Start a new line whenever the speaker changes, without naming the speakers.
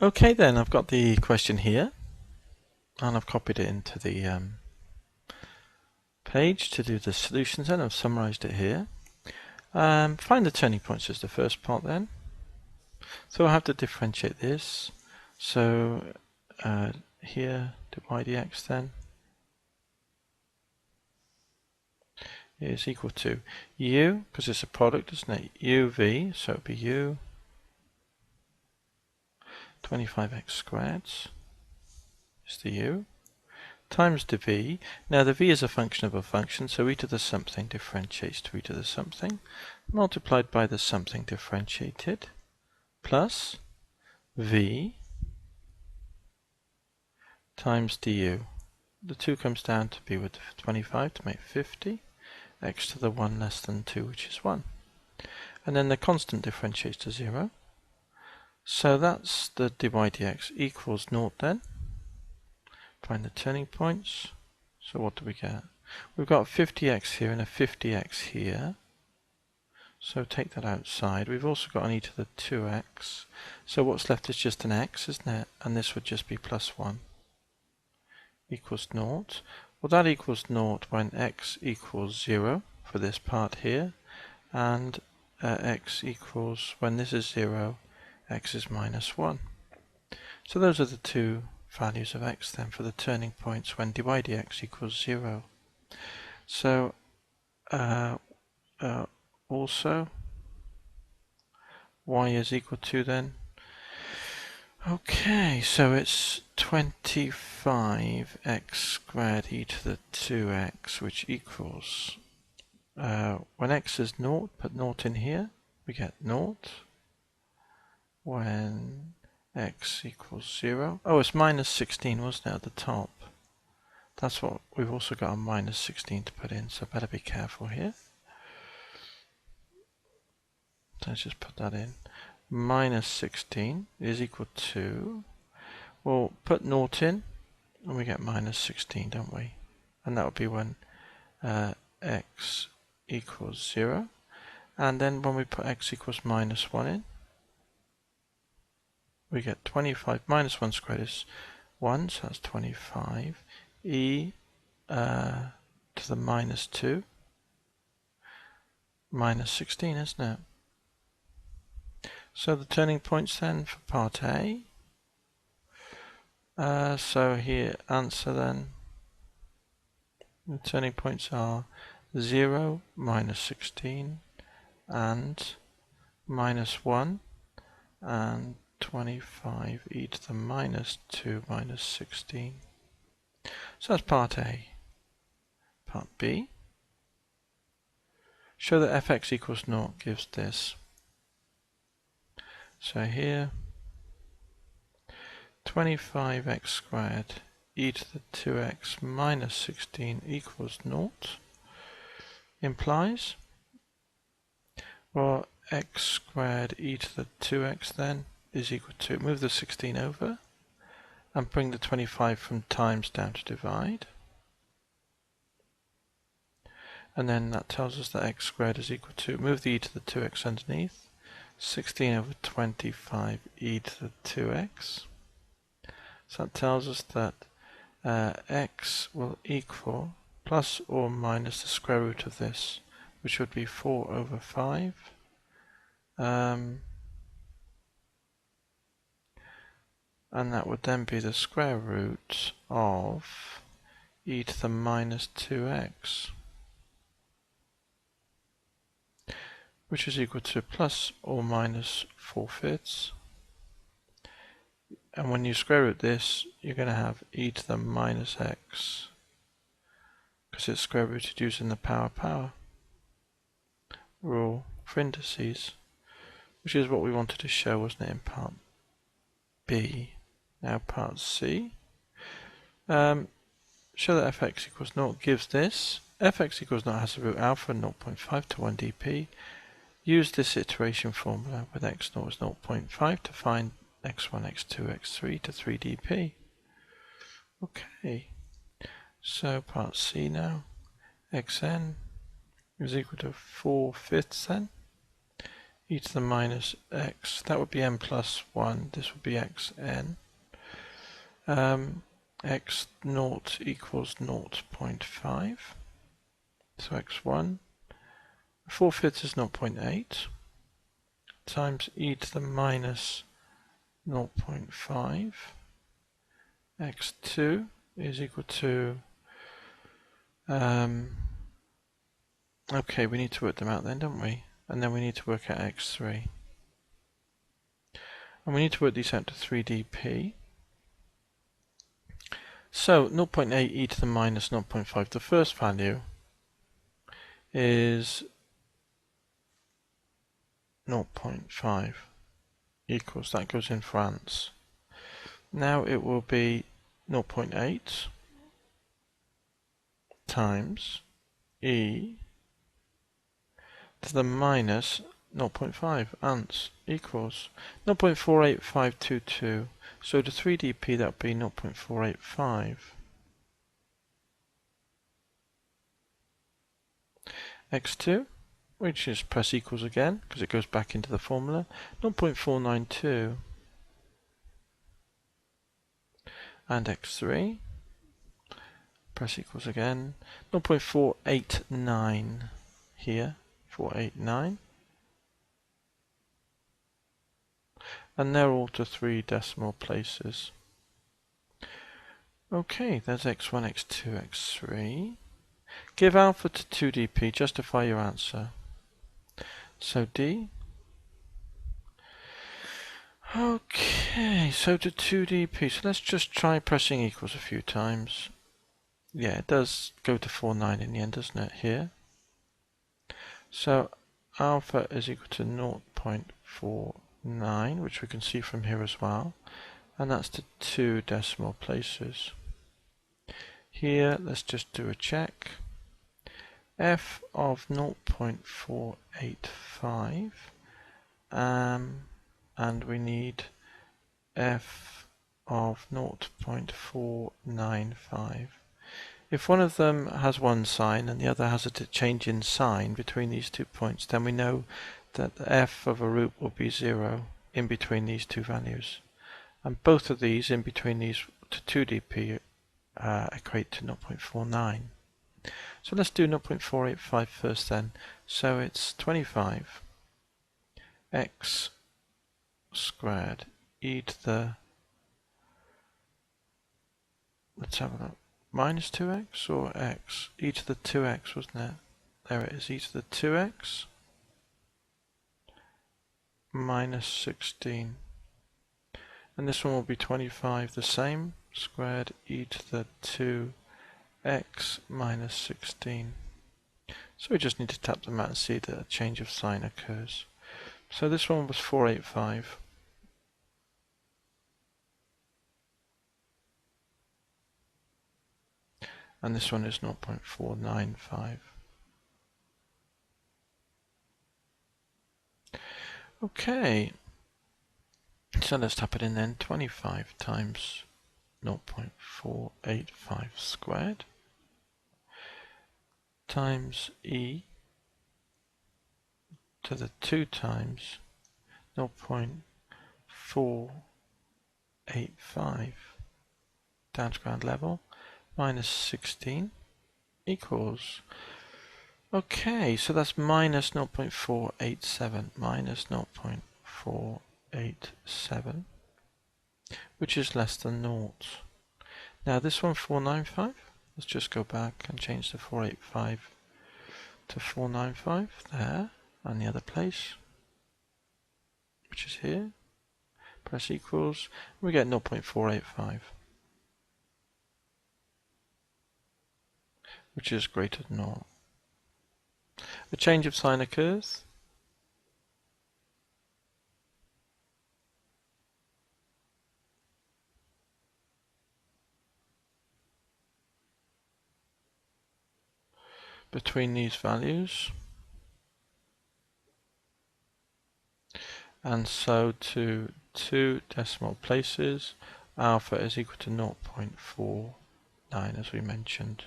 Okay then, I've got the question here and I've copied it into the page to do the solutions then. I've summarized it here. Find the turning points is the first part then. So I'll have to differentiate this. So here, dy dx then is equal to u, because it's a product, isn't it? uv, so it would be u 25x squared is the u, times the v. Now the v is a function of a function, so e to the something differentiates to e to the something, multiplied by the something differentiated, plus v times du. The 2 comes down to be with 25 to make 50, x to the 1 less than 2, which is 1. And then the constant differentiates to 0. So that's the dy dx equals 0 then. Find the turning points. So what do we get? We've got 50x here and a 50x here. So take that outside. We've also got an e to the 2x. So what's left is just an x, isn't it? And this would just be plus 1 equals 0. Well, that equals 0 when x equals 0 for this part here. And x equals, when this is 0, x is minus 1. So those are the two values of x then for the turning points when dy dx equals 0. So also y is equal to then, okay, so it's 25x squared e to the 2x, which equals, when x is 0, put 0 in here, we get 0. When x equals 0, oh, it's minus 16, wasn't it, at the top? That's what we've also got a minus 16 to put in, so better be careful here. Let's just put that in. Minus 16 is equal to, well, put 0 in, and we get minus 16, don't we? And that would be when x equals 0. And then when we put x equals minus 1 in, we get 25 minus 1 squared is 1, so that's 25. E to the minus 2, minus 16, isn't it? So the turning points then for part A. So here, answer then, the turning points are 0, minus 16, and minus 1, and 25 e to the minus 2 minus 16. So that's part A. Part B. Show that fx equals 0 gives this. So here, 25x squared e to the 2x minus 16 equals 0 implies, well, x squared e to the 2x then is equal to, move the 16 over and bring the 25 from times down to divide. And then that tells us that x squared is equal to, move the e to the 2x underneath, 16 over 25 e to the 2x. So that tells us that x will equal plus or minus the square root of this, which would be 4 over 5. And that would then be the square root of e to the minus 2x, which is equal to plus or minus 4/5. And when you square root this, you're going to have e to the minus x, because it's square rooted using the power rule for indices, which is what we wanted to show, wasn't it, in part B. Now part C. Show that fx equals 0 gives this. Fx equals 0 has the root alpha 0.5 to 1 dp. Use this iteration formula with x0 is 0.5 to find x1, x2, x3 to 3 dp. Okay, so part C now. Xn is equal to 4/5 then e to the minus x, that would be n plus 1, this would be xn. X naught equals 0.5, so x1, 4/5 is 0.8, times e to the minus 0.5, x2 is equal to, okay, we need to work them out then, don't we? And then we need to work out x3. And we need to work these out to 3dp. So 0.8 e to the minus 0.5, the first value is 0.5 equals, that goes in France. Now it will be 0.8 times e to the minus 0.5 ants equals 0.48522. So to 3dp that would be 0.485. x2, which is press equals again because it goes back into the formula, 0.492. And x3, press equals again, 0.489 here, 489. And they're all to 3 decimal places. Okay, there's x1, x2, x3. Give alpha to 2dp, justify your answer. So D. Okay, so to 2dp, so let's just try pressing equals a few times. Yeah, it does go to 49 in the end, doesn't it, here? So alpha is equal to 0.49, which we can see from here as well, and that's to 2 decimal places. Here, let's just do a check. F of 0.485, and we need f of 0.495. If one of them has one sign and the other has a change in sign between these 2 points, then we know that the f of a root will be 0 in between these two values. And both of these in between these to 2dp equate to 0.49. So let's do 0.485 first then. So it's 25 x squared e to the, let's have a look, minus 2x or x? E to the 2x, wasn't it? There it is, e to the 2x minus 16. And this one will be 25 the same, squared e to the 2x minus 16. So we just need to tap them out and see that a change of sign occurs. So this one was 485. And this one is 0.495. Okay, so let's tap it in then. 25 times 0.485 squared times e to the 2 times 0.485 down to ground level minus 16 equals, okay, so that's minus 0.487, minus 0.487, which is less than 0. Now this one 495, let's just go back and change the 485 to 495 there, and the other place, which is here, press equals, we get 0.485. Which is greater than 0. A change of sign occurs. Between these values. And so to 2 decimal places, alpha is equal to 0.49 as we mentioned.